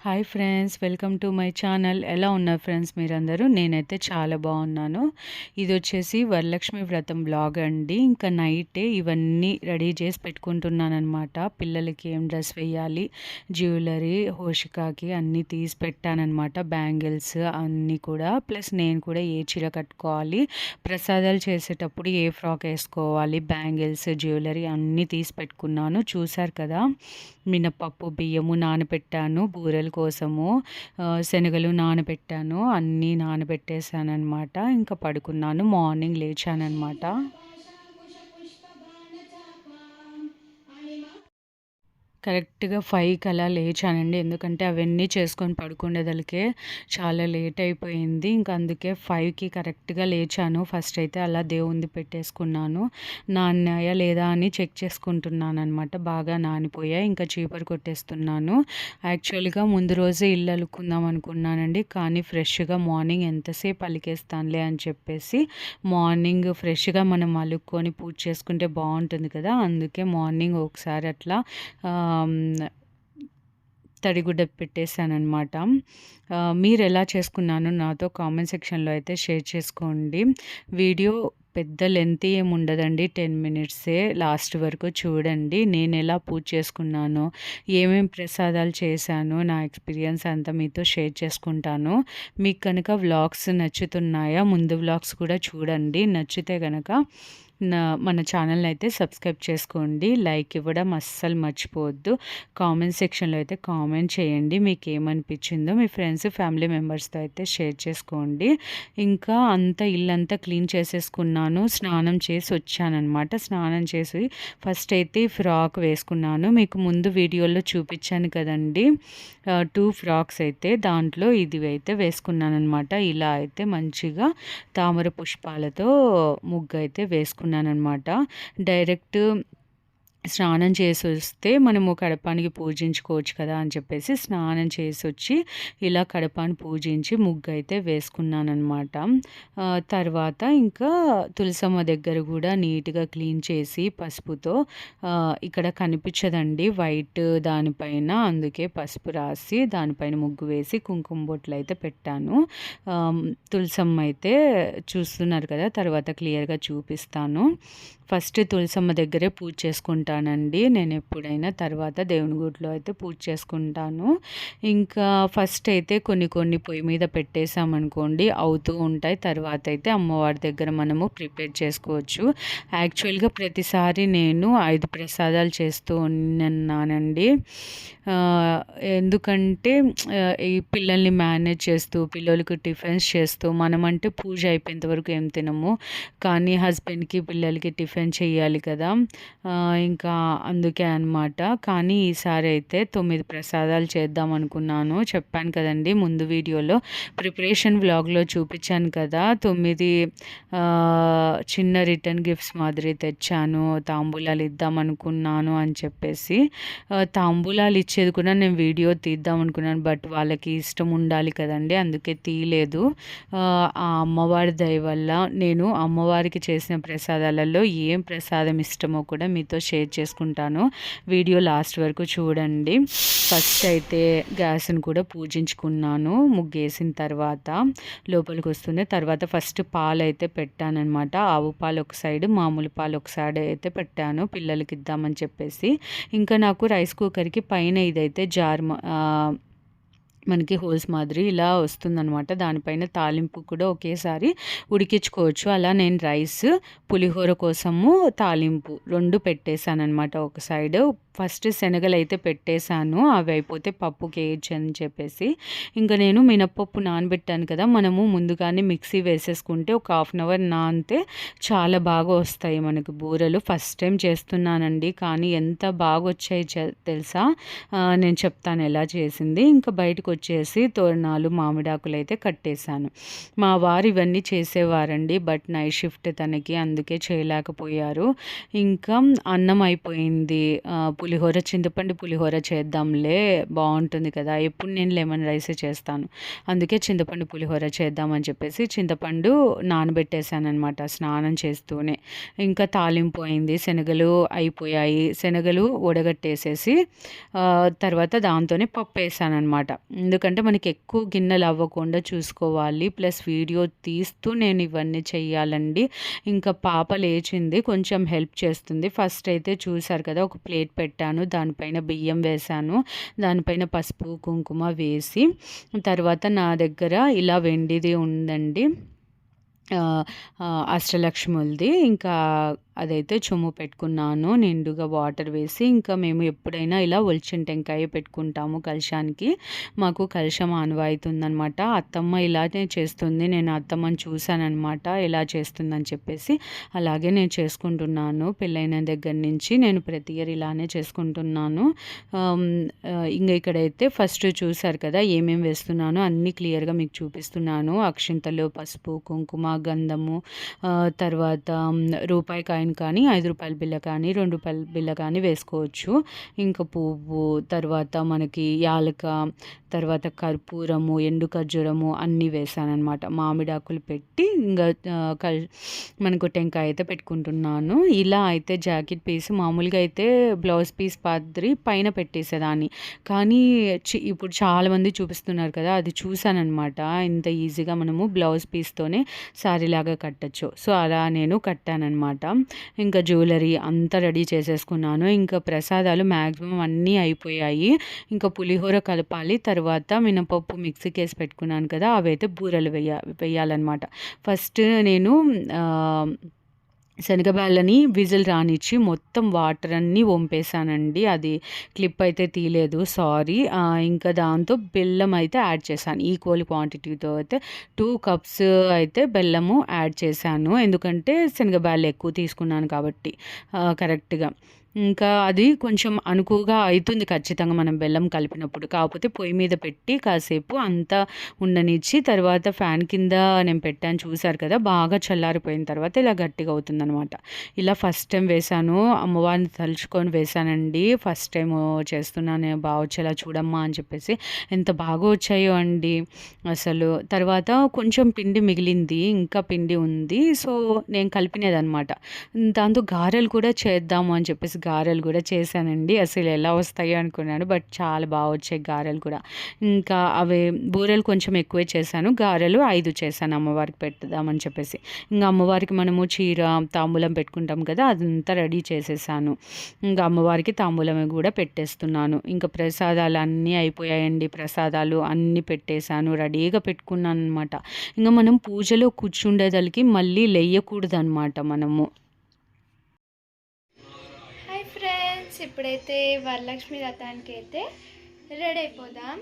Hi friends, welcome to my channel. ఎలా ఉన్నారు friends మీరందరూ? నేనైతే చాలా బాగున్నాను. ఇది వచ్చేసి వరలక్ష్మి వ్రతం బ్లాగ్ అండి. ఇంకా నైటే ఇవన్నీ రెడీ చేసి పెట్టుకుంటున్నానమాట. పిల్లలకి ఏం డ్రెస్ వేయాలి, జ్యువెలరీ, హోషికాకి అన్నీ తీసి పెట్టానమాట. బ్యాంగిల్స్ అన్నీ కూడా, ప్లస్ నేను కూడా ఏ చీర కట్టుకోవాలి, ప్రసాదాలు చేసేటప్పుడు ఏ ఫ్రాక్ వేసుకోవాలి, బ్యాంగిల్స్, జ్యువెలరీ అన్నీ తీసి పెట్టుకున్నాను. చూశారు కదా, మినపప్పు, బియ్యము నానబెట్టాను, బూరెల కోసము శనగలు నానబెట్టాను, అన్నీ నానబెట్టేసానమాట. ఇంకా పడుకున్నాను, మార్నింగ్ లేచానమాట. కరెక్ట్‌గా 5కి అలా లేచానండి. ఎందుకంటే అవన్నీ చేసుకొని పడుకునేదలకే చాలా లేట్ అయిపోయింది. ఇంకా అందుకే 5కి కరెక్ట్‌గా లేచాను. ఫస్ట్ అయితే అలా దేవుంది పెట్టేసుకున్నాను. నానాయా లేదా అని చెక్ చేసుకుంటున్నాననమాట. బాగా నానిపోయాయి. ఇంకా చీపురు కొట్టేస్తున్నాను. యాక్చువల్‌గా ముందు రోజే ఇల్లు అలుక్కుందాం అనుకున్నానండి. కానీ ఫ్రెష్‌గా మార్నింగ్ ఎంతసేపు అలికేస్తానులే అని చెప్పేసి మార్నింగ్ ఫ్రెష్‌గా మనం అలుక్కొని పూజ చేసుకుంటే బావుంటుంది కదా! అందుకే మార్నింగ్ ఒకసారి అట్లా తడిగుడ్డ పెట్టేసాననమాట. మీరెలా చేసుకున్నానో నాతో కామెంట్ సెక్షన్‌లో అయితే షేర్ చేసుకోండి. వీడియో పెద్ద లెంతీ ఏమి ఉండదండి, 10 మినిట్సే. లాస్ట్ వరకు చూడండి. నేనెలా పూజ చేసుకున్నానో, ఏమేం ప్రసాదాలు చేశానో, నా ఎక్స్‌పీరియన్స్ అంతా మీతో షేర్ చేసుకుంటాను. మీకు కనుక వ్లాగ్స్ నచ్చుతున్నాయా? ముందు వ్లాగ్స్ కూడా చూడండి. నచ్చితే గనక మన ఛానల్ని అయితే సబ్స్క్రైబ్ చేసుకోండి. లైక్ ఇవ్వడం అస్సలు మర్చిపోవద్దు. కామెంట్ సెక్షన్లో అయితే కామెంట్ చేయండి. మీకు ఏమనిపించిందో మీ ఫ్రెండ్స్, ఫ్యామిలీ మెంబర్స్తో అయితే షేర్ చేసుకోండి. ఇంకా అంతా ఇల్లంతా క్లీన్ చేసేసుకున్నాను. స్నానం చేసి వచ్చానమాట. స్నానం చేసి ఫస్ట్ అయితే ఫ్రాక్ వేసుకున్నాను. మీకు ముందు వీడియోలో చూపించాను కదండి, 2 ఫ్రాక్స్ అయితే, దాంట్లో ఇది అయితే వేసుకున్నానమాట. ఇలా అయితే మంచిగా తామర పుష్పాలతో ముగ్గు అయితే వేసుకున్నానమాట. డైరెక్ట్ స్నానం చేసి వస్తే మనము కడపానికి పూజించుకోవచ్చు కదా అని చెప్పేసి స్నానం చేసి వచ్చి ఇలా కడపాన్ని పూజించి ముగ్గు అయితే వేసుకున్నానమాట. తర్వాత ఇంకా తులసమ్మ దగ్గర కూడా నీట్గా క్లీన్ చేసి పసుపుతో, ఇక్కడ కనిపించదండి వైట్ దానిపైన, అందుకే పసుపు రాసి దానిపైన ముగ్గు వేసి కుంకుమ బొట్లు అయితే పెట్టాను. తులసమ్మ అయితే చూస్తున్నారు కదా, తర్వాత క్లియర్గా చూపిస్తాను. ఫస్ట్ తులసమ్మ దగ్గరే పూజ చేసుకుంటానండి నేను ఎప్పుడైనా. తర్వాత దేవుని గుడిలో అయితే పూజ చేసుకుంటాను. ఇంకా ఫస్ట్ అయితే కొన్ని పొయ్యి మీద పెట్టేసామనుకోండి అవుతూ ఉంటాయి. తర్వాత అయితే అమ్మవారి దగ్గర మనము ప్రిపేర్ చేసుకోవచ్చు. యాక్చువల్గా ప్రతిసారి నేను 5 ప్రసాదాలు చేస్తూ ఉన్నానండి. ఎందుకంటే ఈ పిల్లల్ని మేనేజ్ చేస్తూ, పిల్లలకి టిఫిన్స్ చేస్తూ, మనమంటే పూజ అయిపోయేంత వరకు ఏం తినము, కానీ హస్బెండ్కి, పిల్లలకి టిఫిన్ చేయాలి కదా, ఇంకా అందుకే అనమాట. కానీ ఈసారి అయితే 9 ప్రసాదాలు చేద్దాం అనుకున్నాను. చెప్పాను కదండి ముందు వీడియోలో, ప్రిపరేషన్ వ్లాగ్లో చూపించాను కదా, 9 చిన్న రిటర్న్ గిఫ్ట్స్ మాదిరి తెచ్చాను, తాంబూలాలు ఇద్దాం అనుకున్నాను అని చెప్పేసి. తాంబూలాలు ఇచ్చేది కూడా నేను వీడియో తీద్దాం అనుకున్నాను, బట్ వాళ్ళకి ఇష్టం ఉండాలి కదండి, అందుకే తీయలేదు. ఆ అమ్మవారి దయ వల్ల నేను అమ్మవారికి చేసిన ప్రసాదాలలో ఏం ప్రసాదం ఇష్టమో కూడా మీతో షేర్ చేసుకుంటాను. వీడియో లాస్ట్ వరకు చూడండి. ఫస్ట్ అయితే గ్యాస్ని కూడా పూజించుకున్నాను. ముగ్గేసిన తర్వాత లోపలికి వస్తుంది. తర్వాత ఫస్ట్ పాలు అయితే పెట్టానమాట. ఆవు పాలు ఒక సైడ్, మామూలు పాలు ఒక సైడ్ అయితే పెట్టాను పిల్లలకి ఇద్దామని చెప్పేసి. ఇంకా నాకు రైస్ కుక్కర్కి పైన ఇదైతే జార్ మనకి హోల్స్ మాదిరి ఇలా వస్తుందనమాట. దానిపైన తాలింపు కూడా ఒకేసారి ఉడికించుకోవచ్చు. అలా నేను రైస్, పులిహోర కోసము తాలింపు 2 పెట్టేశానమాట ఒక సైడ్. ఫస్ట్ శనగలు అయితే పెట్టేశాను, అవి అయిపోతే పప్పుకి వేయచ్చు అని చెప్పేసి. ఇంకా నేను మినప్పప్పు నానబెట్టాను కదా, మనము ముందుగానే మిక్సీ వేసేసుకుంటే ఒక 1/2 అవర్ నానితే చాలా బాగా వస్తాయి మనకు బూరెలు. ఫస్ట్ టైం చేస్తున్నానండి, కానీ ఎంత బాగా వచ్చాయి తెలుసా. నేను చెప్తాను ఎలా చేసింది. ఇంకా బయటకు వచ్చేసి తోరణాలు, మామిడాకులు అయితే కట్టేశాను. మా వారు ఇవన్నీ చేసేవారండి, బట్ నైట్ షిఫ్ట్ తనకి, అందుకే చేయలేకపోయారు. ఇంకా అన్నం అయిపోయింది. పులిహోర చింతపండు పులిహోర చేద్దాంలే బాగుంటుంది కదా, ఎప్పుడు నేను లెమన్ రైసే చేస్తాను, అందుకే చింతపండు పులిహోర చేద్దామని చెప్పేసి చింతపండు నానబెట్టేశానమాట స్నానం చేస్తూనే. ఇంకా తాలింపు అయింది, శనగలు అయిపోయాయి, శనగలు ఉడగట్టేసేసి తర్వాత దాంతోనే పప్పు వేసానమాట. ఎందుకంటే మనకి ఎక్కువ గిన్నెలు అవ్వకుండా చూసుకోవాలి, ప్లస్ వీడియో తీస్తూ నేను ఇవన్నీ చెయ్యాలండి. ఇంకా పాప లేచింది, కొంచెం హెల్ప్ చేస్తుంది. ఫస్ట్ అయితే చూసారు కదా, ఒక ప్లేట్ పెట్టాను, దానిపైన బియ్యం వేశాను, దానిపైన పసుపు కుంకుమ వేసి, తర్వాత నా దగ్గర ఇలా వెండిది ఉందండి, అష్టలక్ష్ములది. ఇంకా అదైతే చెంబు పెట్టుకున్నాను నిండుగా వాటర్ వేసి. ఇంకా మేము ఎప్పుడైనా ఇలా ఒలిచిన టెంకాయ పెట్టుకుంటాము కలశానికి, మాకు కలశం ఆనవాయితీ ఉందనమాట. అత్తమ్మ ఇలానే చేస్తుంది, నేను అత్తమ్మని చూశానమాట ఎలా చేస్తుందని చెప్పేసి, అలాగే నేను చేసుకుంటున్నాను. పెళ్ళైన దగ్గర నుంచి నేను ప్రతి ఇయర్ ఇలానే చేసుకుంటున్నాను. ఇంకా ఇక్కడైతే ఫస్ట్ చూసారు కదా ఏమేమి వేస్తున్నానో అన్నీ క్లియర్గా మీకు చూపిస్తున్నాను. అక్షింతలు, పసుపు కుంకుమ, గంధము, తర్వాత రూపాయి కాయిన్ కానీ, 5 రూపాయల బిళ్ళ కానీ, 2 రూపాయల బిళ్ళ కానీ వేసుకోవచ్చు. ఇంకా పువ్వు, తర్వాత మనకి యాలక, తర్వాత కర్పూరము, ఎండు ఖర్జూరము అన్నీ వేసానమాట. మామిడాకులు పెట్టి ఇంకా మనకు టెంకాయ అయితే పెట్టుకుంటున్నాను. ఇలా అయితే జాకెట్ పీస్ మామూలుగా అయితే బ్లౌజ్ పీస్ పాత్రి పైన పెట్టేసేదాన్ని, కానీ ఇప్పుడు చాలామంది చూపిస్తున్నారు కదా, అది చూసానమాట. ఇంత ఈజీగా మనము బ్లౌజ్ పీస్తోనే శారీ లాగా కట్టచ్చు. సో అలా నేను కట్టానమాట. ఇంకా జ్యువెలరీ అంతా రెడీ చేసేసుకున్నాను. ఇంకా ప్రసాదాలు మ్యాక్సిమం అన్నీ అయిపోయాయి. ఇంకా పులిహోర కలపాలి, తర్వాత మినపప్పు మిక్సీకి వేసి పెట్టుకున్నాను కదా, అవైతే బూరెలు వేయాలన్నమాట. ఫస్ట్ నేను శనగబాళ్ళని విజిల్ రానిచ్చి మొత్తం వాటర్ అన్నీ వంపేసానండి, అది క్లిప్ అయితే తీయలేదు, సారీ. ఇంకా దాంతో బెల్లం అయితే యాడ్ చేశాను, ఈక్వల్ క్వాంటిటీతో అయితే 2 కప్స్ అయితే బెల్లము యాడ్ చేశాను, ఎందుకంటే శనగబాళ్ళు ఎక్కువ తీసుకున్నాను కాబట్టి కరెక్ట్గా. ఇంకా అది కొంచెం అనుకువగా అవుతుంది ఖచ్చితంగా మనం బెల్లం కలిపినప్పుడు, కాకపోతే పొయ్యి మీద పెట్టి కాసేపు అంతా ఉండనిచ్చి తర్వాత ఫ్యాన్ కింద నేను పెట్టాను, చూసారు కదా, బాగా చల్లారిపోయిన తర్వాత ఇలా గట్టిగా అవుతుందనమాట. ఇలా ఫస్ట్ టైం వేసాను, అమ్మవారిని తలుచుకొని వేసానండి, ఫస్ట్ టైం చేస్తున్నాను, బాగా వచ్చేలా చూడమ్మా అని చెప్పేసి. ఎంత బాగా వచ్చాయో అండి అసలు. తర్వాత కొంచెం పిండి మిగిలింది, ఇంకా పిండి ఉంది, సో నేను కలిపినదనమాట. దాంతో గారెలు కూడా చేద్దాము అని చెప్పేసి గారెలు కూడా చేశానండి. అసలు ఎలా వస్తాయో అనుకున్నాను, బట్ చాలా బాగా వచ్చాయి గారెలు కూడా. ఇంకా అవి బూరెలు కొంచెం ఎక్కువే చేశాను, గారెలు 5 చేశాను అమ్మవారికి పెట్టుదామని చెప్పేసి. ఇంకా అమ్మవారికి మనము చీర తాంబూలం పెట్టుకుంటాం కదా, అదంతా రెడీ చేసేసాను. ఇంకా అమ్మవారికి తాంబూలం కూడా పెట్టేస్తున్నాను. ఇంకా ప్రసాదాలు అన్నీ అయిపోయాయండి, ప్రసాదాలు అన్నీ పెట్టేశాను, రెడీగా పెట్టుకున్నాను అనమాట. ఇంకా మనం పూజలో కూర్చుండేదలికి మళ్ళీ లేయకూడదు అనమాట మనము. ఇప్పుడైతే వరలక్ష్మి రథానికి అయితే రెడీ అయిపోదాం.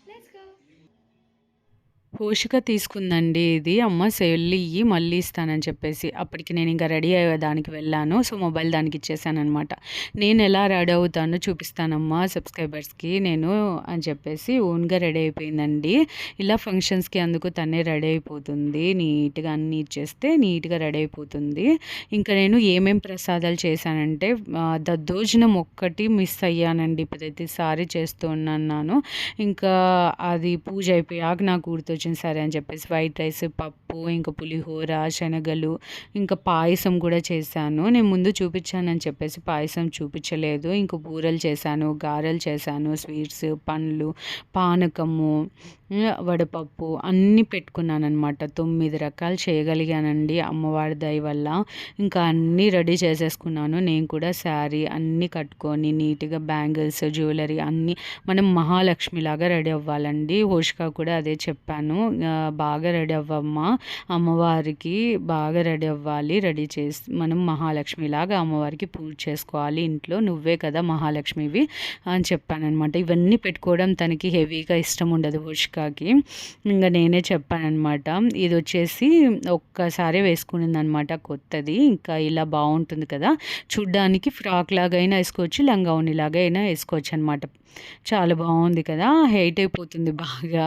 Let's go. పోషిక తీసుకుందండి ఇది, అమ్మ సెల్లి ఇయ్యి మళ్ళీ ఇస్తానని చెప్పేసి. అప్పటికి నేను ఇంకా రెడీ అయ్యేదానికి వెళ్ళాను, సో మొబైల్ దానికి ఇచ్చేసానమాట. నేను ఎలా రెడీ అవుతానో చూపిస్తానమ్మా సబ్స్క్రైబర్స్కి నేను అని చెప్పేసి ఓన్గా రెడీ అయిపోయిందండి. ఇలా ఫంక్షన్స్కి అందుకు తనే రెడీ అయిపోతుంది, నీట్గా అన్నీ ఇచ్చేస్తే నీట్గా రెడీ అయిపోతుంది. ఇంకా నేను ఏమేం ప్రసాదాలు చేశానంటే దద్దోజనం ఒక్కటి మిస్ అయ్యానండి, ప్రతిసారి చేస్తూ ఉన్నాను. ఇంకా అది పూజ అయిపోయాక నాకు గుర్తొచ్చింది, సరే అని చెప్పేసి వైట్ రైస్, పప్పు, ఇంకా పులిహోర, శనగలు, ఇంకా పాయసం కూడా చేశాను. నేను ముందు చూపించానని చెప్పేసి పాయసం చూపించలేదు. ఇంకా బూరెలు చేశాను, గారెలు చేశాను, స్వీట్స్, పండ్లు, పానకము, వడపప్పు అన్నీ పెట్టుకున్నాను అనమాట. 9 రకాలు చేయగలిగానండి అమ్మవారి దయ వల్ల. ఇంకా అన్నీ రెడీ చేసేసుకున్నాను. నేను కూడా శారీ అన్నీ కట్టుకొని నీట్గా బ్యాంగిల్స్, జ్యువెలరీ అన్నీ మనం మహాలక్ష్మిలాగా రెడీ అవ్వాలండి. హోషిక కూడా అదే చెప్పాను, బాగా రెడీ అవ్వమ్మా, అమ్మవారికి బాగా రెడీ అవ్వాలి, రెడీ చేసి మనం మహాలక్ష్మిలాగా అమ్మవారికి పూజ చేసుకోవాలి ఇంట్లో, నువ్వే కదా మహాలక్ష్మివి అని చెప్పానమాట. ఇవన్నీ పెట్టుకోవడం తనకి హెవీగా ఇష్టం ఉండదు హోషికకి. ఇంకా నేనే చెప్పానమాట, ఇది వచ్చేసి ఒక్కసారి వేసుకునింది అనమాట కొత్తది, ఇంకా ఇలా బాగుంటుంది కదా చూడ్డానికి, ఫ్రాక్ లాగా అయినా వేసుకోవచ్చు, లంగావుని లాగా అయినా వేసుకోవచ్చు అనమాట. చాలా బాగుంది కదా, హైట్ అయిపోతుంది బాగా,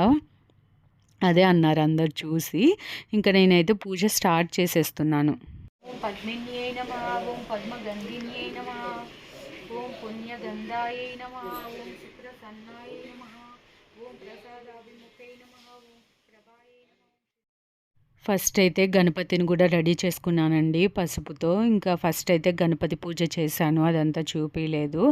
అదే అన్నారు అందరు చూసి. ఇంకా నేనైతే పూజ స్టార్ట్ చేసేస్తున్నాను. ఓం పద్మిన్యై నమః, ఓం పద్మగంధిన్యై నమః, ఓం పుణ్యగంధాయై నమః. ఓం శుక్రసన్నాయై నమః. ఓం ప్రసాదాభిముఖై నమః. ఓం ప్రభాయై నమః. ఫస్ట్ అయితే గణపతిని కూడా రెడీ చేసుకున్నానండి పసుపుతో. ఇంకా ఫస్ట్ అయితే గణపతి పూజ చేశాను, అదంతా చూపించలేదు.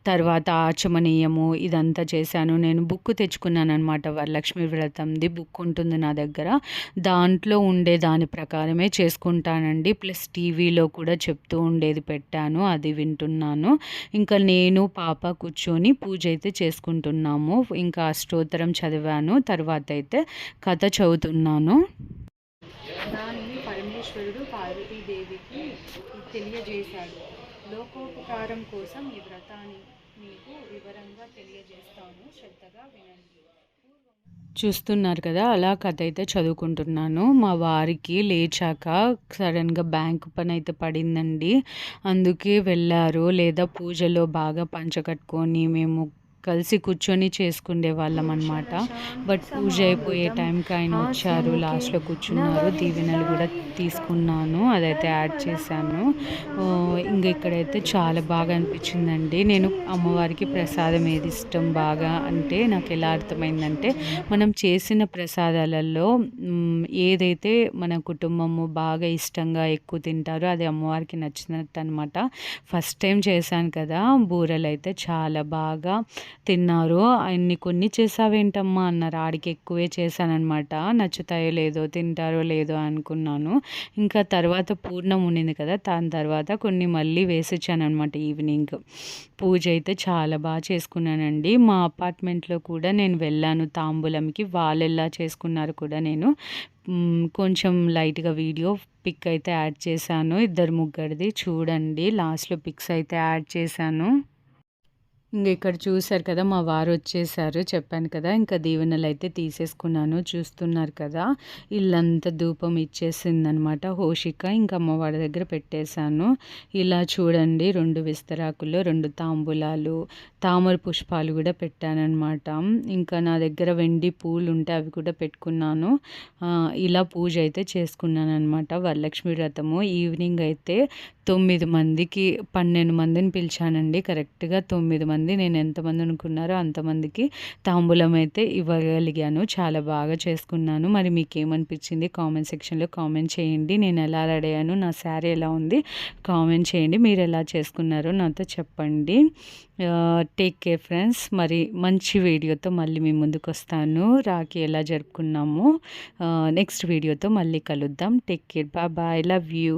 తర్వాత ఆచమనీయము ఇదంతా చేశాను. నేను బుక్ తెచ్చుకున్నాను అనమాట, వరలక్ష్మి వ్రతంది బుక్ ఉంటుంది నా దగ్గర. దాంట్లో ఉండే దాని ప్రకారమే చేసుకుంటానండి. ప్లస్ టీవీలో కూడా చెప్తూ ఉండేది పెట్టాను, అది వింటున్నాను. ఇంకా నేను పాప కూర్చొని పూజ అయితే చేసుకుంటున్నాము. ఇంకా అష్టోత్తరం చదివాను, తర్వాత అయితే కథ చదువుతున్నాను. దానిని పరమేశ్వరుడు పార్వతీదేవికి తెలియజేశాడు. లోకోపకారం కోసం ఈ వ్రతాన్ని మీకు వివరంగా తెలియజేస్తాను, శ్రద్ధగా వినండి. చూస్తున్నారు కదా, అలా కథ అయితే చదువుకుంటున్నాను. మా వారికి లేచాక సడన్గా బ్యాంక్ పని అయితే పడిందండి, అందుకే వెళ్ళారు. లేదా పూజలో బాగా పంచకట్టుకొని మేము కలిసి కూర్చొని చేసుకునే వాళ్ళం అనమాట. బట్ పూజ అయిపోయే టైంకి ఆయన వచ్చారు, లాస్ట్లో కూర్చున్నారు. దీవెనలు కూడా తీసుకున్నాను, అదైతే యాడ్ చేశాను. ఇంకా ఇక్కడైతే చాలా బాగా అనిపించిందండి. నేను అమ్మవారికి ప్రసాదం ఏది ఇష్టం బాగా అంటే నాకు ఎలా అర్థమైందంటే, మనం చేసిన ప్రసాదాలలో ఏదైతే మన కుటుంబము బాగా ఇష్టంగా ఎక్కువ తింటారో అది అమ్మవారికి నచ్చినట్టు అనమాట. ఫస్ట్ టైం చేశాను కదా, బూరెలు అయితే చాలా బాగా తిన్నారు. కొన్ని చేసావేంటమ్మా అన్నారు. ఆడికి ఎక్కువే చేశానన్నమాట. నచ్చుతాయో లేదో, తింటారో లేదో అనుకున్నాను. ఇంకా తర్వాత పూర్ణం ఉండింది కదా, దాని తర్వాత కొన్ని మళ్ళీ వేసిచ్చానమాట. ఈవినింగ్ పూజ అయితే చాలా బాగా చేసుకున్నానండి. మా అపార్ట్మెంట్లో కూడా నేను వెళ్ళాను తాంబూలంకి, వాళ్ళు ఎలా చేసుకున్నారు కూడా నేను కొంచెం లైట్గా వీడియో పిక్ అయితే యాడ్ చేశాను. ఇద్దరు ముగ్గురిది చూడండి, లాస్ట్లో పిక్స్ అయితే యాడ్ చేశాను. ఇంక ఇక్కడ చూసారు కదా, మా వారు వచ్చేసారు, చెప్పాను కదా. ఇంకా దీవెనలు అయితే తీసేసుకున్నాను, చూస్తున్నారు కదా. ఇల్లంతా ధూపం ఇచ్చేసిందనమాట హోషిక. ఇంకా అమ్మవారి దగ్గర పెట్టేశాను. ఇలా చూడండి, 2 విస్తరాకులు, 2 తాంబూలాలు, తామర పుష్పాలు కూడా పెట్టానమాట. ఇంకా నా దగ్గర వెండి పూలు ఉంటే అవి కూడా పెట్టుకున్నాను. ఇలా పూజ అయితే చేసుకున్నాను అనమాట. వరలక్ష్మి వ్రతము ఈవినింగ్ అయితే 9 మందికి 12 మందిని పిలిచానండి. కరెక్ట్గా 9 మంది, నేను ఎంతమంది అనుకున్నారో అంతమందికి తాంబూలం అయితే ఇవ్వగలిగాను. చాలా బాగా చేసుకున్నాను. మరి మీకు ఏమనిపించింది కామెంట్ సెక్షన్లో కామెంట్ చేయండి. నేను ఎలా రెడీ అయ్యాను, నా శారీ ఎలా ఉంది కామెంట్ చేయండి. మీరు ఎలా చేసుకున్నారో నాతో చెప్పండి. Take care friends. మరి మంచి వీడియోతో మళ్ళీ మీ ముందుకు వస్తాను. రాఖీ ఎలా జరుపుకున్నాము నెక్స్ట్ వీడియోతో మళ్ళీ కలుద్దాం. Take care, bye bye, love you.